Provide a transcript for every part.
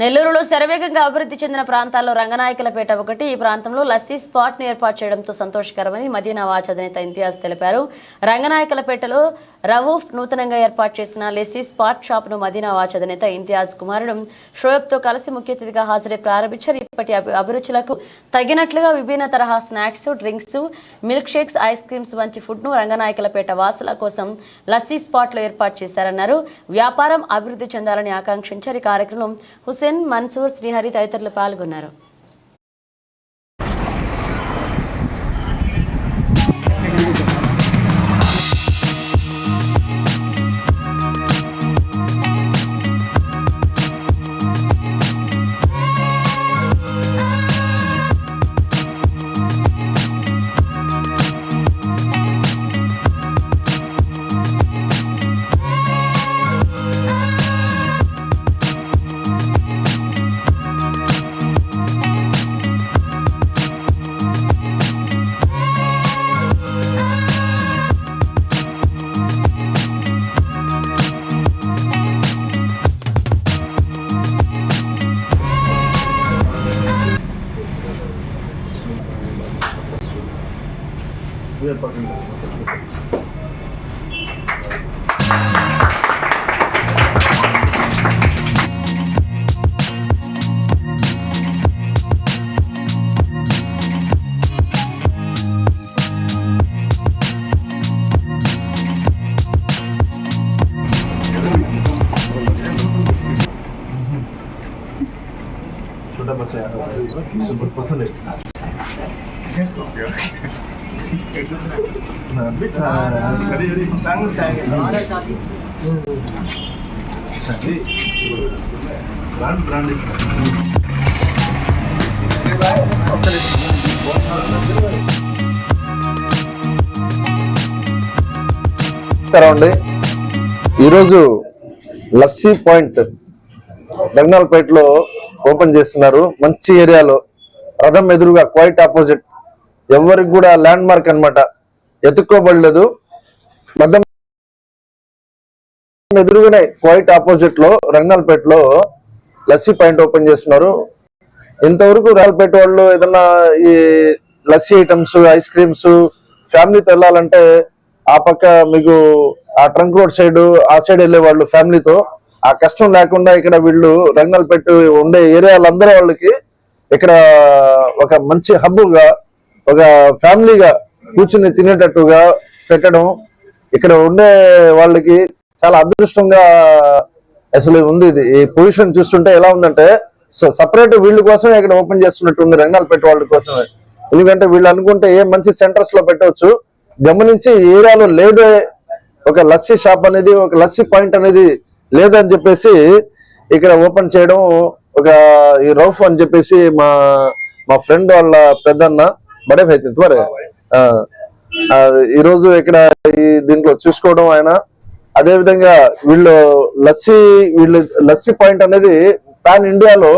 నెల్లూరులో శరవేగంగా అభివృద్ధి చెందిన ప్రాంతాల్లో రంగనాయకులపేట ఒకటి. ఈ ప్రాంతంలో లస్సీ స్పాట్ ను ఏర్పాటు చేయడంతో సంతోషకరమని మదీనా వాచ్ అధినేత ఇంతియాజ్ తెలిపారు. రంగనాయకులపేటలో రవూఫ్ నూతనంగా ఏర్పాటు చేసిన లస్సీ స్పాట్ షాప్ ను మదీనా వాచ్ అధినేత ఇంతియాజ్ కుమారుడు షోయబ్ తో కలిసి ముఖ్య అతిథిగా హాజరై ప్రారంభించారు. ఇప్పటి అభిరుచులకు తగినట్లుగా విభిన్న తరహా snacks, drinks, milk shakes, ice creams వంటి ఫుడ్ ను రంగనాయకులపేట వాసుల కోసం లస్సీ స్పాట్ లో ఏర్పాటు చేశారన్నారు. వ్యాపారం అభివృద్ధి చెందాలని ఆకాంక్షించారు. ఈ కార్యక్రమం హుసేన్, మన్సూర్, శ్రీహరి తదితరులు పాల్గొన్నారు. छोटा बच्चा super पसंद है ब्रांड ఈరోజు లస్సీ పాయింట్ రంగనాయకులపేటలో ఓపెన్ చేస్తున్నారు. మంచి ఏరియాలో రథం ఎదురుగా క్వైట్ ఆపోజిట్, ఎవరికి కూడా ల్యాండ్ మార్క్ అనమాట, ఎత్తుక్కోబడలేదు. రథం ఎదురుగానే క్వైట్ ఆపోజిట్ లో రంగనాయకులపేటలో లస్సీ పాయింట్ ఓపెన్ చేస్తున్నారు. ఇంతవరకు రంగనాయకులపేట వాళ్ళు ఏదన్నా ఈ లస్సీ ఐటమ్స్, ఐస్ క్రీమ్స్ ఫ్యామిలీతో వెళ్ళాలంటే ఆ పక్క మీకు ఆ ట్రంక్ రోడ్ సైడ్ ఆ సైడ్ వెళ్ళే వాళ్ళు ఫ్యామిలీతో ఆ కష్టం లేకుండా ఇక్కడ వీళ్ళు రంగనాయకులపేట ఉండే ఏరియాలందరూ వాళ్ళకి ఇక్కడ ఒక మంచి హబ్గా, ఒక ఫ్యామిలీగా కూర్చుని తినేటట్టుగా పెట్టడం ఇక్కడ ఉండే వాళ్ళకి చాలా అదృష్టంగా అసలు ఉంది. ఇది ఈ పొజిషన్ చూస్తుంటే ఎలా ఉందంటే సపరేట్ వీళ్ళ కోసమే ఇక్కడ ఓపెన్ చేస్తున్నట్టు ఉంది, రంగనాయకులపేట వాళ్ళ కోసమే. ఎందుకంటే వీళ్ళు అనుకుంటే ఏ మంచి సెంటర్స్ లో పెట్టవచ్చు, గమనించి ఏరియాలో లేదే ఒక లస్సీ షాప్ అనేది, ఒక లస్సీ పాయింట్ అనేది లేదని చెప్పేసి ఇక్కడ ఓపెన్ చేయడం. ఒక ఈ రౌఫ్ అని చెప్పేసి మా ఫ్రెండ్ వాళ్ళ పెద్దన్న బడే అయితే త్వరే ఈరోజు ఇక్కడ ఈ దీంట్లో చూసుకోవడం ఆయన. అదే విధంగా వీళ్ళు లస్సీ పాయింట్ అనేది పాన్ ఇండియాలో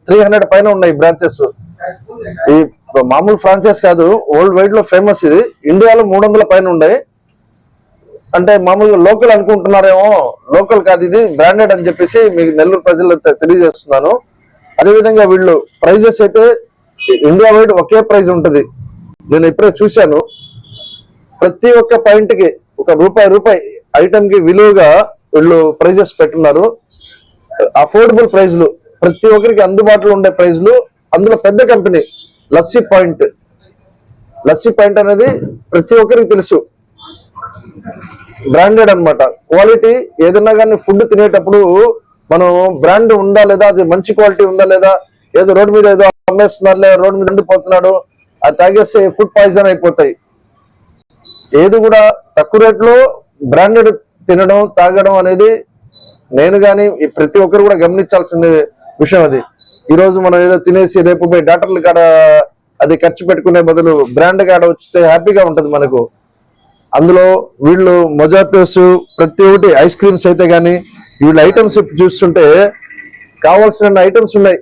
300 పైన ఉన్నాయి బ్రాంచెస్. ఈ మామూలు ఫ్రాంచైజ్ కాదు, వరల్డ్ వైడ్ లో ఫేమస్. ఇది ఇండియాలో 300 పైన ఉన్నాయి. అంటే మామూలుగా లోకల్ అనుకుంటున్నారేమో, లోకల్ కాదు, ఇది బ్రాండెడ్ అని చెప్పేసి మీకు నెల్లూరు ప్రజలకు తెలియజేస్తున్నాను. అదేవిధంగా వీళ్ళు ప్రైజెస్ అయితే ఇండియా వైడ్ ఒకే ప్రైజ్ ఉంటుంది. నేను ఇప్పుడే చూశాను, ప్రతి ఒక్క పాయింట్ కి ఒక రూపాయి ఐటమ్ కి విలువగా వీళ్ళు ప్రైజెస్ పెట్టున్నారు. అఫోర్డబుల్ ప్రైజ్లు, ప్రతి ఒక్కరికి అందుబాటులో ఉండే ప్రైజ్లు. అందులో పెద్ద కంపెనీ లస్సీ పాయింట్ అనేది ప్రతి ఒక్కరికి తెలుసు, బ్రాండెడ్ అన్నమాట. క్వాలిటీ ఏదన్నా కానీ ఫుడ్ తినేటప్పుడు మనం బ్రాండ్ ఉందా లేదా, అది మంచి క్వాలిటీ ఉందా లేదా, ఏదో రోడ్డు మీద ఏదో అమ్మేస్తున్నారు, లేదా రోడ్డు మీద ఉండిపోతున్నాడు, అది తాగేస్తే ఫుడ్ పాయిజన్ అయిపోతాయి. ఏది కూడా తక్కువ రేట్లో బ్రాండెడ్ తినడం, తాగడం అనేది నేను కానీ ప్రతి ఒక్కరు కూడా గమనించాల్సిన విషయం. అది ఈరోజు మనం ఏదో తినేసి రేపు పోయి డాక్టర్ల కాడ అది ఖర్చు పెట్టుకునే బదులు బ్రాండ్ కాడ వచ్చితే హ్యాపీగా ఉంటుంది మనకు. అందులో వీళ్ళు మొజాటోస్, ప్రతి ఒక్కటి ఐస్ క్రీమ్స్ అయితే కానీ వీళ్ళ ఐటమ్స్ చూస్తుంటే కావాల్సిన ఐటమ్స్ ఉన్నాయి.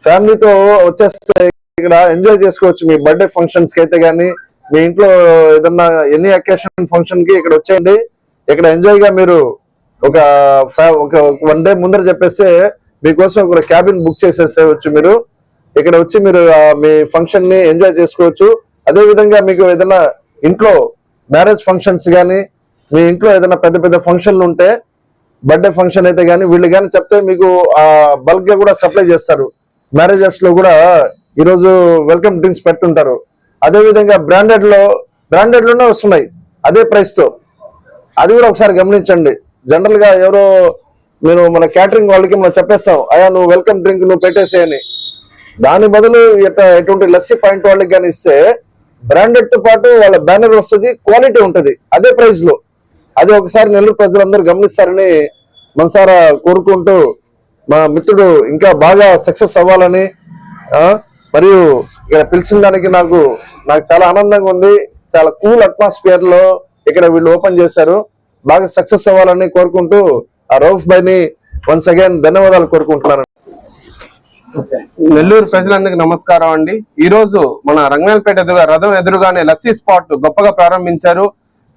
ఫ్యామిలీతో వచ్చేస్తే ఇక్కడ ఎంజాయ్ చేసుకోవచ్చు. మీ బర్త్డే ఫంక్షన్స్ కి అయితే కానీ, మీ ఇంట్లో ఏదన్నా ఎనీ అకేషన్ ఫంక్షన్ కి ఇక్కడ వచ్చేయండి. ఇక్కడ ఎంజాయ్ గా మీరు ఒక 1 డే ముందర చెప్పేస్తే మీకోసం ఒక క్యాబిన్ బుక్ చేసేసేవచ్చు. మీరు ఇక్కడ వచ్చి మీరు మీ ఫంక్షన్ ని ఎంజాయ్ చేసుకోవచ్చు. అదే విధంగా మీకు ఏదైనా ఇంట్లో మ్యారేజ్ ఫంక్షన్స్ కానీ, మీ ఇంట్లో ఏదైనా పెద్ద పెద్ద ఫంక్షన్లు ఉంటే, బర్త్డే ఫంక్షన్ అయితే కానీ వీళ్ళు కానీ చెప్తే మీకు బల్క్ గా కూడా సప్లై చేస్తారు. మ్యారేజెస్ లో కూడా ఈరోజు వెల్కమ్ డ్రింక్స్ పెడుతుంటారు. అదే విధంగా బ్రాండెడ్ లోనే వస్తున్నాయి అదే ప్రైస్ తో. అది కూడా ఒకసారి గమనించండి. జనరల్ గా ఎవరో మీరు మన క్యాటరింగ్ వాళ్ళకి మనం చెప్పేస్తాం, అయ్యా నువ్వు వెల్కమ్ డ్రింక్ నువ్వు పెట్టేసేయని. దాని బదులు ఎటువంటి లస్సీ పాయింట్ వాళ్ళకి కానీ ఇస్తే బ్రాండెడ్ తో పాటు వాళ్ళ బ్యానర్ వస్తుంది, క్వాలిటీ ఉంటది అదే ప్రైస్ లో. అది ఒకసారి నెల్లూరు ప్రజలందరూ గమనిస్తారని మనసారా కోరుకుంటూ, మా మిత్రుడు ఇంకా బాగా సక్సెస్ అవ్వాలని, మరియు ఇక్కడ పిలిచిన దానికి నాకు చాలా ఆనందంగా ఉంది. చాలా కూల్ అట్మాస్ఫియర్ లో ఇక్కడ వీళ్ళు ఓపెన్ చేశారు. బాగా సక్సెస్ అవ్వాలని కోరుకుంటూ ఆ రౌఫ్ భాయ్ ని వన్స్ అగైన్ ధన్యవాదాలు కోరుకుంటున్నాను. నెల్లూరు ప్రజలందరికీ నమస్కారం అండి. ఈ రోజు మన రంగనాయలపేట రథం ఎదురుగానే లస్సీ స్పాట్ గొప్పగా ప్రారంభించారు.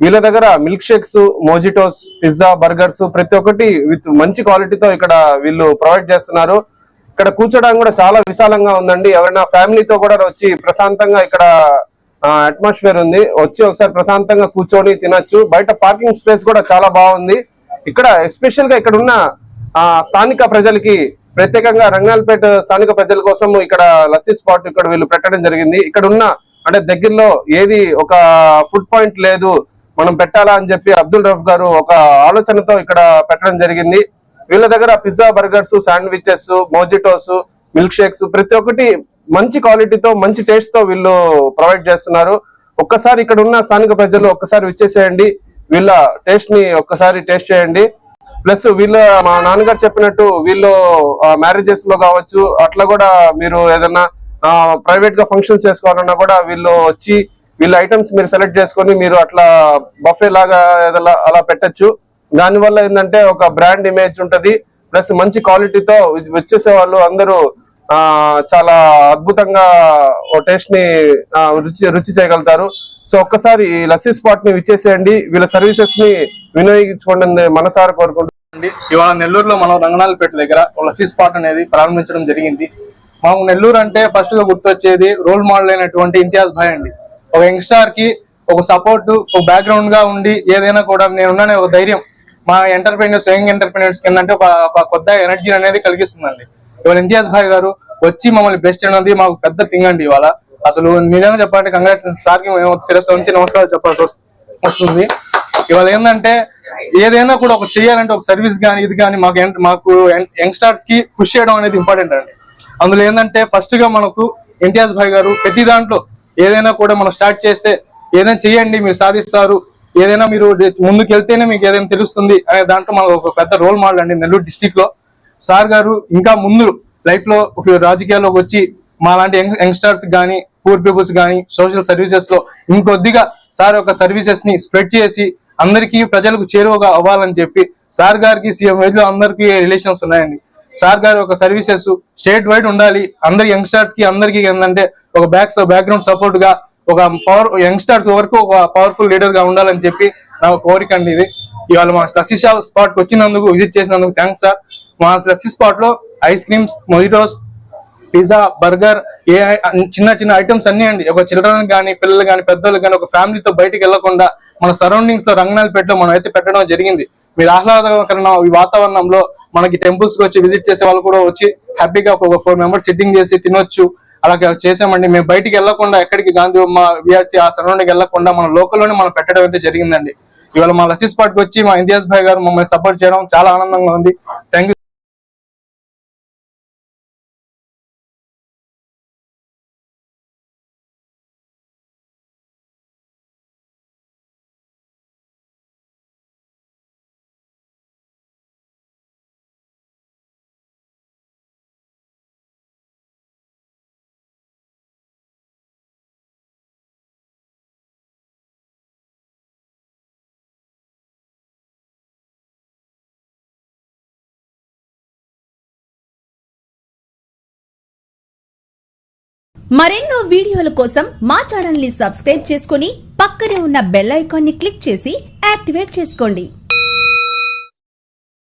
వీళ్ళ దగ్గర milk shakes, mojitos, pizza, burgers ప్రతి ఒక్కటి విత్ మంచి క్వాలిటీతో ఇక్కడ వీళ్ళు ప్రొవైడ్ చేస్తున్నారు. ఇక్కడ కూర్చోడానికి కూడా చాలా విశాలంగా ఉందండి. ఎవరైనా ఫ్యామిలీతో కూడా వచ్చి ప్రశాంతంగా ఇక్కడ అట్మాస్ఫియర్ ఉంది, వచ్చి ఒకసారి ప్రశాంతంగా కూర్చొని తినొచ్చు. బయట పార్కింగ్ స్పేస్ కూడా చాలా బాగుంది. ఇక్కడ ఎస్పెషల్ గా ఇక్కడ ఉన్న స్థానిక ప్రజలకి, ప్రత్యేకంగా రంగనాయలపేట స్థానిక ప్రజల కోసం ఇక్కడ లస్సీ స్పాట్ ఇక్కడ వీళ్ళు పెట్టడం జరిగింది. ఇక్కడ ఉన్న అంటే దగ్గరలో ఏది ఒక ఫుడ్ పాయింట్ లేదు మనం పెట్టాలా అని చెప్పి అబ్దుల్ రఫ్ గారు ఒక ఆలోచనతో ఇక్కడ పెట్టడం జరిగింది. వీళ్ళ దగ్గర pizza, burgers, sandwiches, mojitos, milk shakes ప్రతి ఒక్కటి మంచి క్వాలిటీతో మంచి టేస్ట్ తో వీళ్ళు ప్రొవైడ్ చేస్తున్నారు. ఒక్కసారి ఇక్కడ ఉన్న స్థానిక ప్రజలు ఒక్కసారి విచ్చేసేయండి, వీళ్ళ టేస్ట్ ని ఒక్కసారి టేస్ట్ చేయండి. ప్లస్ వీళ్ళు మా నాన్నగారు చెప్పినట్టు వీళ్ళు మ్యారేజెస్ లో కావచ్చు, అట్లా కూడా మీరు ఏదన్నా ప్రైవేట్ గా ఫంక్షన్స్ చేసుకోవాలన్నా కూడా వీళ్ళు వచ్చి వీళ్ళ ఐటమ్స్ మీరు సెలెక్ట్ చేసుకొని మీరు అట్లా బఫే లాగా ఏదైనా అలా పెట్టచ్చు. దానివల్ల ఏంటంటే ఒక బ్రాండ్ ఇమేజ్ ఉంటది, ప్లస్ మంచి క్వాలిటీతో వచ్చేసే వాళ్ళు అందరూ చాలా అద్భుతంగా టేస్ట్ ని రుచి చేయగలుగుతారు. సో ఒక్కసారి ఈ లస్సీ స్పాట్ ని విచ్చేసేయండి, వీళ్ళ సర్వీసెస్ ని వినియోగించుకోండి మనసారా కోరుకుంటుంది. ఇవాళ నెల్లూరులో మనం రంగనాయలపేట దగ్గర లస్సీ స్పాట్ అనేది ప్రారంభించడం జరిగింది. మాకు నెల్లూరు అంటే ఫస్ట్ గా గుర్తొచ్చేది రోల్ మోడల్ అయినటువంటి ఇంతియాజ్ భాయ్ అండి. ఒక యంగ్స్టార్ కి ఒక సపోర్ట్, ఒక బ్యాక్గ్రౌండ్ గా ఉండి ఏదైనా కూడా నేనున్నానే ఒక ధైర్యం మా ఎంటర్ప్రీనర్స్, యంగ్ ఎంటర్ప్రీనర్స్ కింద ఒక కొత్త ఎనర్జీ అనేది కలిగిస్తుందండి. ఇవాళ ఇంతియాజ్ భాయ్ గారు వచ్చి మమ్మల్ని బ్లెస్ చేయడం మాకు పెద్ద థింగ్ అండి. ఇవాళ అసలు నిజంగా చెప్పాలంటే కంగ్రాచులేషన్స్ సార్ కి మేము శిరస్సు నుంచి నమస్కారాలు చెప్పాల్సి వస్తుంది. ఇవాళ ఏంటంటే ఏదైనా కూడా ఒక చేయాలంటే ఒక సర్వీస్ కానీ ఇది కానీ మాకు యంగ్స్టర్స్ కి పుష్ చేయడం అనేది ఇంపార్టెంట్ అండి. అందులో ఏంటంటే ఫస్ట్ గా మనకు ఇంతియాజ్ భాయ్ గారు ప్రతి దాంట్లో ఏదైనా కూడా మనం స్టార్ట్ చేస్తే ఏదైనా చేయండి మీరు సాధిస్తారు, ఏదైనా మీరు ముందుకు వెళ్తేనే మీకు ఏదైనా తెలుస్తుంది అనే దాంట్లో మనకు ఒక పెద్ద రోల్ మోడల్ అండి నెల్లూరు డిస్టిక్ లో. సార్ గారు ఇంకా ముందు లైఫ్ లో రాజకీయాల్లోకి వచ్చి మా లాంటి యంగ్స్టర్స్ కానీ, పూర్ పీపుల్స్ కానీ సోషల్ సర్వీసెస్ లో ఇంకొద్దిగా సార్ యొక్క సర్వీసెస్ ని స్ప్రెడ్ చేసి అందరికీ ప్రజలకు చేరువగా అవ్వాలని చెప్పి సార్ గారికి సీఎం లో అందరికీ రిలేషన్స్ ఉన్నాయండి. సార్ గారు ఒక సర్వీసెస్ స్టేట్ వైడ్ ఉండాలి, అందరి యంగ్స్టర్స్ కి అందరికీ ఏంటంటే ఒక బ్యాక్గ్రౌండ్ సపోర్ట్ గా ఒక యంగ్స్టర్స్ వరకు ఒక పవర్ఫుల్ లీడర్ గా ఉండాలని చెప్పి నా కోరిక అండి ఇది. ఇవాళ మా లస్సీ స్పాట్ కి వచ్చినందుకు, విజిట్ చేసినందుకు థ్యాంక్స్ సార్. మా లస్సీ స్పాట్ లో ice creams, mojitos, pizza, burger, చిన్న చిన్న ఐటమ్స్ అన్ని అండి. ఒక చిల్డ్రన్ కానీ, పిల్లలు కానీ, పెద్దలు కానీ ఒక ఫ్యామిలీతో బయటకు వెళ్లకుండా మన సరౌండింగ్స్ లో రంగనాయలపేటలో మనం అయితే పెట్టడం జరిగింది. మీరు ఆహ్లాదకరమైన ఈ వాతావరణంలో మనకి టెంపుల్స్ కి వచ్చి విజిట్ చేసే వాళ్ళు కూడా వచ్చి హ్యాపీగా ఒక 4 మెంబర్స్ సిట్టింగ్ చేసి తినొచ్చు. అలా చేసామండి. మేము బయటికి వెళ్లకుండా ఎక్కడికి గాంధీ విఆర్సీ ఆ సరౌండింగ్ వెళ్లకుండా మన లోకల్లోనే మనం పెట్టడం అయితే జరిగిందండి. ఇవాళ మా లస్సీ స్పాట్ కి వచ్చి మా ఇంతియాజ్ భాయ్ గారు మమ్మల్ని సపోర్ట్ చేయడం చాలా ఆనందంగా ఉంది. Thank you. మరెన్నో వీడియోల కోసం మా ఛానల్ ని సబ్స్క్రైబ్ చేసుకుని పక్కనే ఉన్న బెల్ ఐకాన్ ని క్లిక్ చేసి యాక్టివేట్ చేసుకోండి.